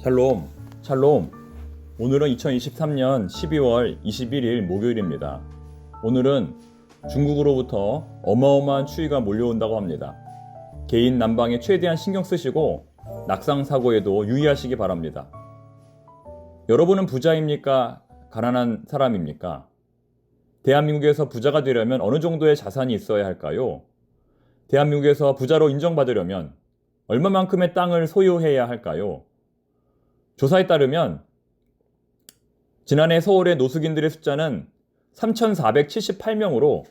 샬롬, 샬롬. 오늘은 2023년 12월 21일 목요일입니다. 오늘은 중국으로부터 어마어마한 추위가 몰려온다고 합니다. 개인 난방에 최대한 신경 쓰시고 낙상 사고에도 유의하시기 바랍니다. 여러분은 부자입니까? 가난한 사람입니까? 대한민국에서 부자가 되려면 어느 정도의 자산이 있어야 할까요? 대한민국에서 부자로 인정받으려면 얼마만큼의 땅을 소유해야 할까요? 조사에 따르면 지난해 서울의 노숙인들의 숫자는 3,478명으로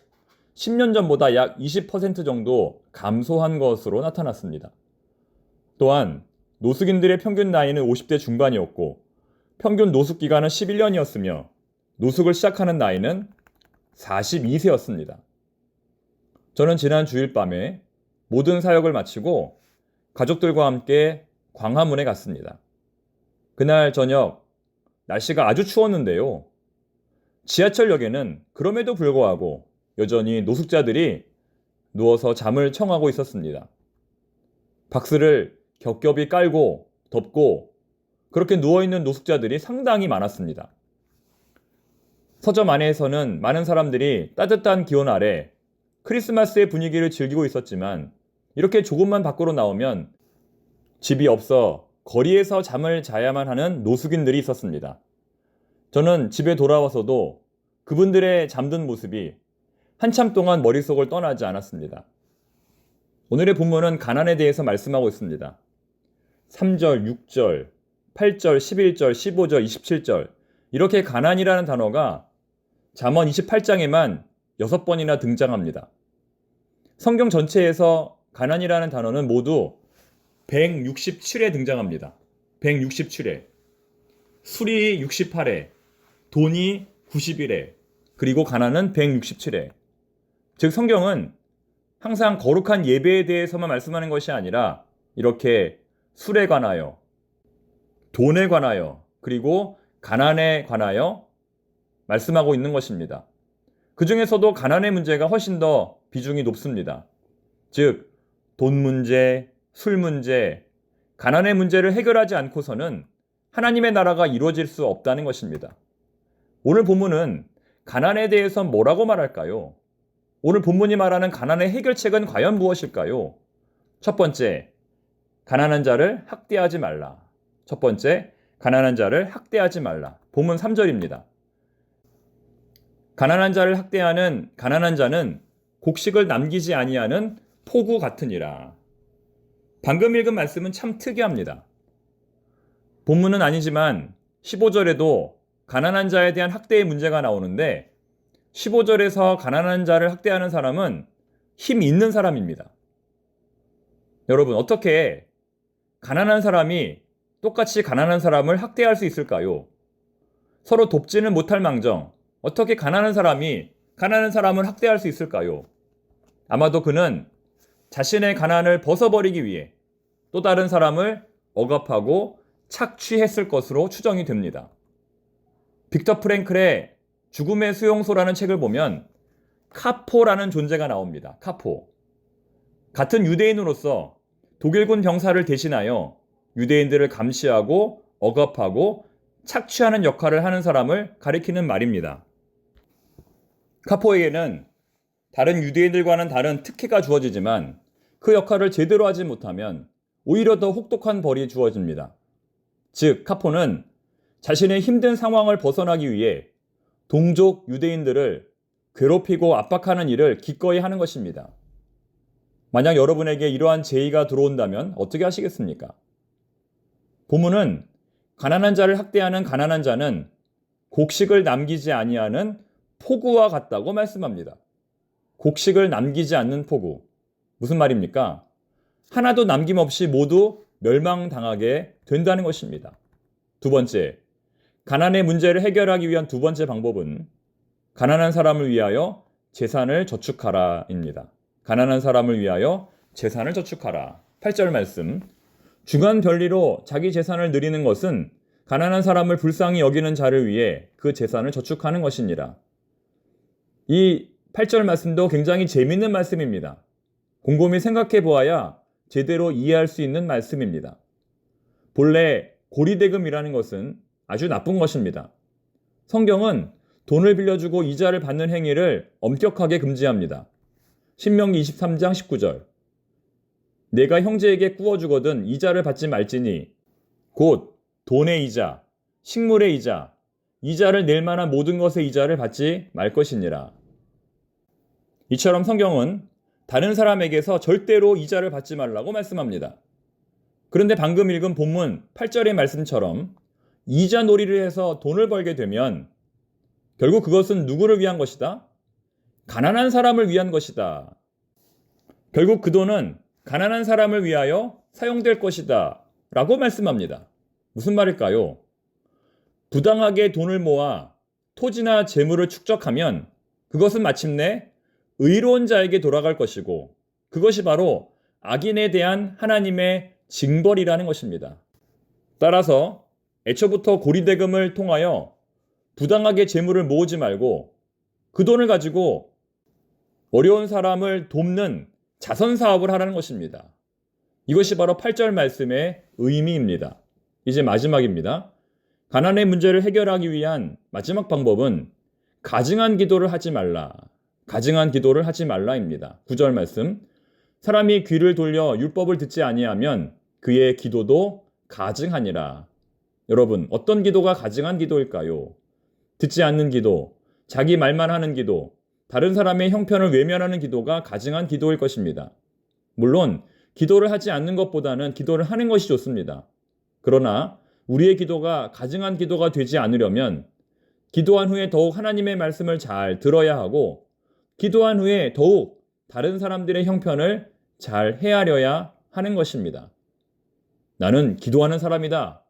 10년 전보다 약 20% 정도 감소한 것으로 나타났습니다. 또한 노숙인들의 평균 나이는 50대 중반이었고 평균 노숙 기간은 11년이었으며 노숙을 시작하는 나이는 42세였습니다. 저는 지난 주일 밤에 모든 사역을 마치고 가족들과 함께 광화문에 갔습니다. 그날 저녁 날씨가 아주 추웠는데요. 지하철역에는 그럼에도 불구하고 여전히 노숙자들이 누워서 잠을 청하고 있었습니다. 박스를 겹겹이 깔고 덮고 그렇게 누워있는 노숙자들이 상당히 많았습니다. 서점 안에서는 많은 사람들이 따뜻한 기온 아래 크리스마스의 분위기를 즐기고 있었지만 이렇게 조금만 밖으로 나오면 집이 없어 거리에서 잠을 자야만 하는 노숙인들이 있었습니다. 저는 집에 돌아와서도 그분들의 잠든 모습이 한참 동안 머릿속을 떠나지 않았습니다. 오늘의 본문은 가난에 대해서 말씀하고 있습니다. 3절, 6절, 8절, 11절, 15절, 27절 이렇게 가난이라는 단어가 잠언 28장에만 6번이나 등장합니다. 성경 전체에서 가난이라는 단어는 모두 167회 등장합니다. 167회. 술이 68회, 돈이 91회, 그리고 가난은 167회. 즉 성경은 항상 거룩한 예배에 대해서만 말씀하는 것이 아니라 이렇게 술에 관하여, 돈에 관하여, 그리고 가난에 관하여 말씀하고 있는 것입니다. 그 중에서도 가난의 문제가 훨씬 더 비중이 높습니다. 즉, 돈 문제, 술 문제, 가난의 문제를 해결하지 않고서는 하나님의 나라가 이루어질 수 없다는 것입니다. 오늘 본문은 가난에 대해서 뭐라고 말할까요? 오늘 본문이 말하는 가난의 해결책은 과연 무엇일까요? 첫 번째, 가난한 자를 학대하지 말라. 첫 번째, 가난한 자를 학대하지 말라. 본문 3절입니다. 가난한 자를 학대하는 가난한 자는 곡식을 남기지 아니하는 포구 같으니라. 방금 읽은 말씀은 참 특이합니다. 본문은 아니지만 15절에도 가난한 자에 대한 학대의 문제가 나오는데 15절에서 가난한 자를 학대하는 사람은 힘 있는 사람입니다. 여러분, 어떻게 가난한 사람이 똑같이 가난한 사람을 학대할 수 있을까요? 서로 돕지는 못할 망정 어떻게 가난한 사람이 가난한 사람을 학대할 수 있을까요? 아마도 그는 자신의 가난을 벗어버리기 위해 또 다른 사람을 억압하고 착취했을 것으로 추정이 됩니다. 빅터 프랭클의 죽음의 수용소라는 책을 보면 카포라는 존재가 나옵니다. 카포. 같은 유대인으로서 독일군 병사를 대신하여 유대인들을 감시하고 억압하고 착취하는 역할을 하는 사람을 가리키는 말입니다. 카포에게는 다른 유대인들과는 다른 특혜가 주어지지만 그 역할을 제대로 하지 못하면 오히려 더 혹독한 벌이 주어집니다. 즉, 카포는 자신의 힘든 상황을 벗어나기 위해 동족 유대인들을 괴롭히고 압박하는 일을 기꺼이 하는 것입니다. 만약 여러분에게 이러한 제의가 들어온다면 어떻게 하시겠습니까? 본문은 가난한 자를 학대하는 가난한 자는 곡식을 남기지 아니하는 포구와 같다고 말씀합니다. 곡식을 남기지 않는 포구. 무슨 말입니까? 하나도 남김없이 모두 멸망당하게 된다는 것입니다. 두 번째, 가난의 문제를 해결하기 위한 두 번째 방법은 가난한 사람을 위하여 재산을 저축하라입니다. 가난한 사람을 위하여 재산을 저축하라. 8절 말씀. 중한 별리로 자기 재산을 늘리는 것은 가난한 사람을 불쌍히 여기는 자를 위해 그 재산을 저축하는 것이니라. 이 8절 말씀도 굉장히 재미있는 말씀입니다. 곰곰이 생각해 보아야 제대로 이해할 수 있는 말씀입니다. 본래 고리대금이라는 것은 아주 나쁜 것입니다. 성경은 돈을 빌려주고 이자를 받는 행위를 엄격하게 금지합니다. 신명기 23장 19절. 내가 형제에게 꾸어주거든 이자를 받지 말지니 곧 돈의 이자, 식물의 이자, 이자를 낼 만한 모든 것의 이자를 받지 말 것이니라. 이처럼 성경은 다른 사람에게서 절대로 이자를 받지 말라고 말씀합니다. 그런데 방금 읽은 본문 8절의 말씀처럼 이자 놀이를 해서 돈을 벌게 되면 결국 그것은 누구를 위한 것이다? 가난한 사람을 위한 것이다. 결국 그 돈은 가난한 사람을 위하여 사용될 것이다 라고 말씀합니다. 무슨 말일까요? 부당하게 돈을 모아 토지나 재물을 축적하면 그것은 마침내 의로운 자에게 돌아갈 것이고 그것이 바로 악인에 대한 하나님의 징벌이라는 것입니다. 따라서 애초부터 고리대금을 통하여 부당하게 재물을 모으지 말고 그 돈을 가지고 어려운 사람을 돕는 자선 사업을 하라는 것입니다. 이것이 바로 8절 말씀의 의미입니다. 이제 마지막입니다. 가난의 문제를 해결하기 위한 마지막 방법은 가증한 기도를 하지 말라. 가증한 기도를 하지 말라입니다. 9절 말씀. 사람이 귀를 돌려 율법을 듣지 아니하면 그의 기도도 가증하니라. 여러분, 어떤 기도가 가증한 기도일까요? 듣지 않는 기도, 자기 말만 하는 기도, 다른 사람의 형편을 외면하는 기도가 가증한 기도일 것입니다. 물론 기도를 하지 않는 것보다는 기도를 하는 것이 좋습니다. 그러나 우리의 기도가 가증한 기도가 되지 않으려면 기도한 후에 더욱 하나님의 말씀을 잘 들어야 하고 기도한 후에 더욱 다른 사람들의 형편을 잘 헤아려야 하는 것입니다. 나는 기도하는 사람이다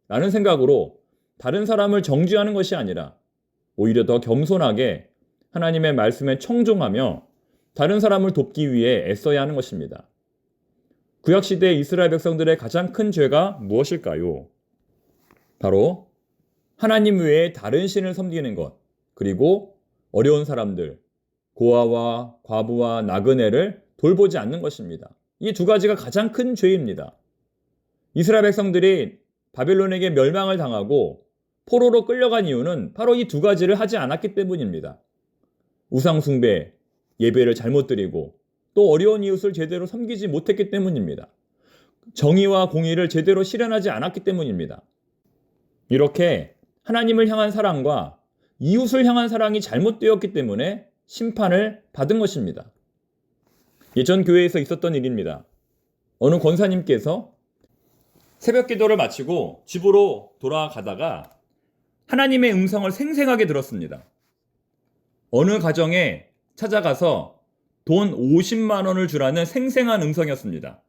라는 생각으로 다른 사람을 정죄하는 것이 아니라 오히려 더 겸손하게 하나님의 말씀에 청종하며 다른 사람을 돕기 위해 애써야 하는 것입니다. 구약시대 이스라엘 백성들의 가장 큰 죄가 무엇일까요? 바로 하나님 외에 다른 신을 섬기는 것, 그리고 어려운 사람들, 고아와 과부와 나그네를 돌보지 않는 것입니다. 이 두 가지가 가장 큰 죄입니다. 이스라엘 백성들이 바벨론에게 멸망을 당하고 포로로 끌려간 이유는 바로 이 두 가지를 하지 않았기 때문입니다. 우상숭배, 예배를 잘못 드리고 또 어려운 이웃을 제대로 섬기지 못했기 때문입니다. 정의와 공의를 제대로 실현하지 않았기 때문입니다. 이렇게 하나님을 향한 사랑과 이웃을 향한 사랑이 잘못되었기 때문에 심판을 받은 것입니다. 예전 교회에서 있었던 일입니다. 어느 권사님께서 새벽 기도를 마치고 집으로 돌아가다가 하나님의 음성을 생생하게 들었습니다. 어느 가정에 찾아가서 돈 50만 원을 주라는 생생한 음성이었습니다.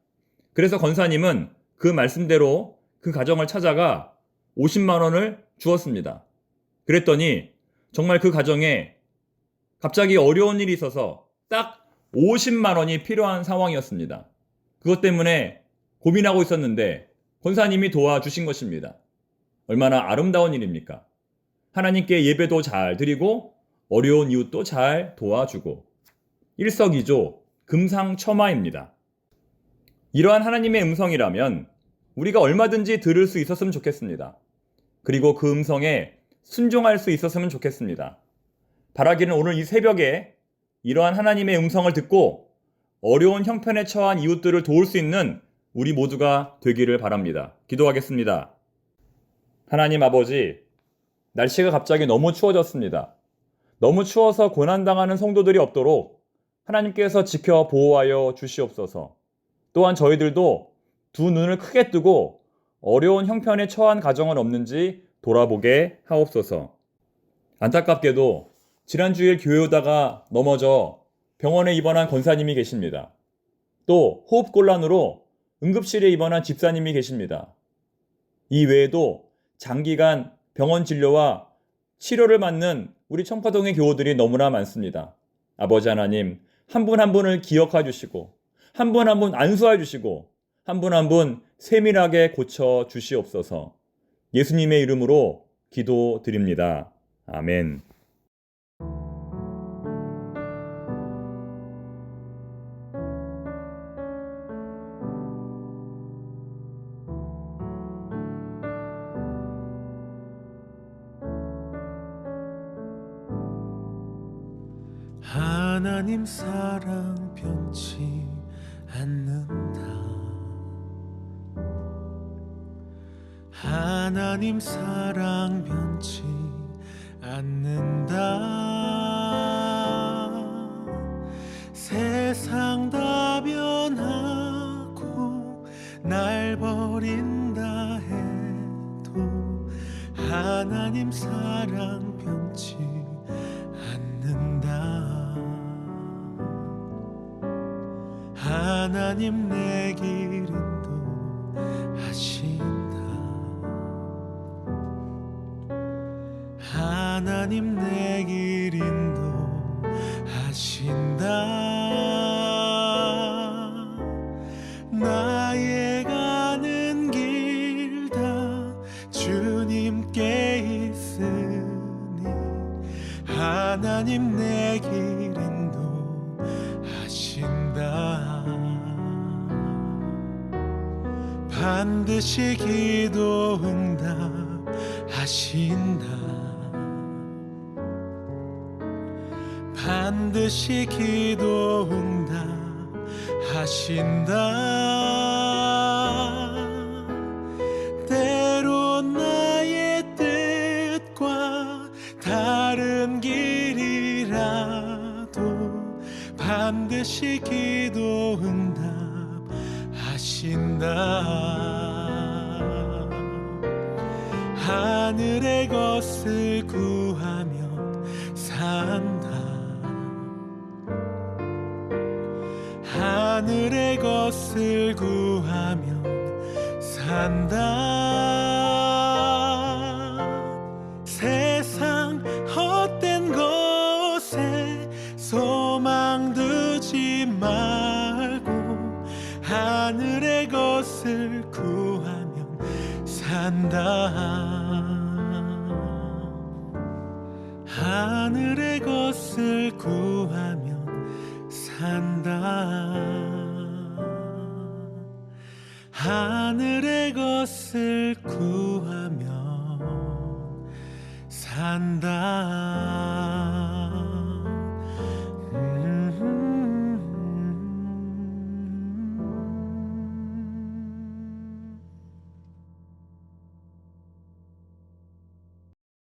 그래서 권사님은 그 말씀대로 그 가정을 찾아가 50만 원을 주었습니다. 그랬더니 정말 그 가정에 갑자기 어려운 일이 있어서 딱 50만 원이 필요한 상황이었습니다. 그것 때문에 고민하고 있었는데 권사님이 도와주신 것입니다. 얼마나 아름다운 일입니까? 하나님께 예배도 잘 드리고 어려운 이웃도 잘 도와주고 일석이조 금상첨화입니다. 이러한 하나님의 음성이라면 우리가 얼마든지 들을 수 있었으면 좋겠습니다. 그리고 그 음성에 순종할 수 있었으면 좋겠습니다. 바라기는 오늘 이 새벽에 이러한 하나님의 음성을 듣고 어려운 형편에 처한 이웃들을 도울 수 있는 우리 모두가 되기를 바랍니다. 기도하겠습니다. 하나님 아버지, 날씨가 갑자기 너무 추워졌습니다. 너무 추워서 고난당하는 성도들이 없도록 하나님께서 지켜 보호하여 주시옵소서. 또한 저희들도 두 눈을 크게 뜨고 어려운 형편에 처한 가정은 없는지 돌아보게 하옵소서. 안타깝게도 지난주일 교회 오다가 넘어져 병원에 입원한 권사님이 계십니다. 또 호흡곤란으로 응급실에 입원한 집사님이 계십니다. 이 외에도 장기간 병원 진료와 치료를 받는 우리 청파동의 교우들이 너무나 많습니다. 아버지 하나님, 한 분 한 분을 기억해 주시고 한 분 한 분 안수해 주시고 한 분 한 분 세밀하게 고쳐 주시옵소서. 예수님의 이름으로 기도드립니다. 아멘. 하나님 사랑 변치 않는다. 하나님 사랑 변치 않는다. 세상 다 변하고 날 버린다 해도 하나님 사랑 변치 않는다. 하나님 내 길 인도하신다. 하나님 내 길 인도하신다. 나의 가는 길 다 주님께 있으니 하나님 내 길 인도하신다. 반드시 기도 응답하신다. 반드시 기도 응답하신다. 때론 나의 뜻과 다른 길이라도 반드시 기도 응답하신다. 하늘의 것을 구하면 산다. 하늘의 것을 구하면 산다. 세상 헛된 것에 소망 두지 말고 하늘의 것을 구하면 산다. 하늘의 것을 구하면 산다. 하늘의 것을 구하면 산다.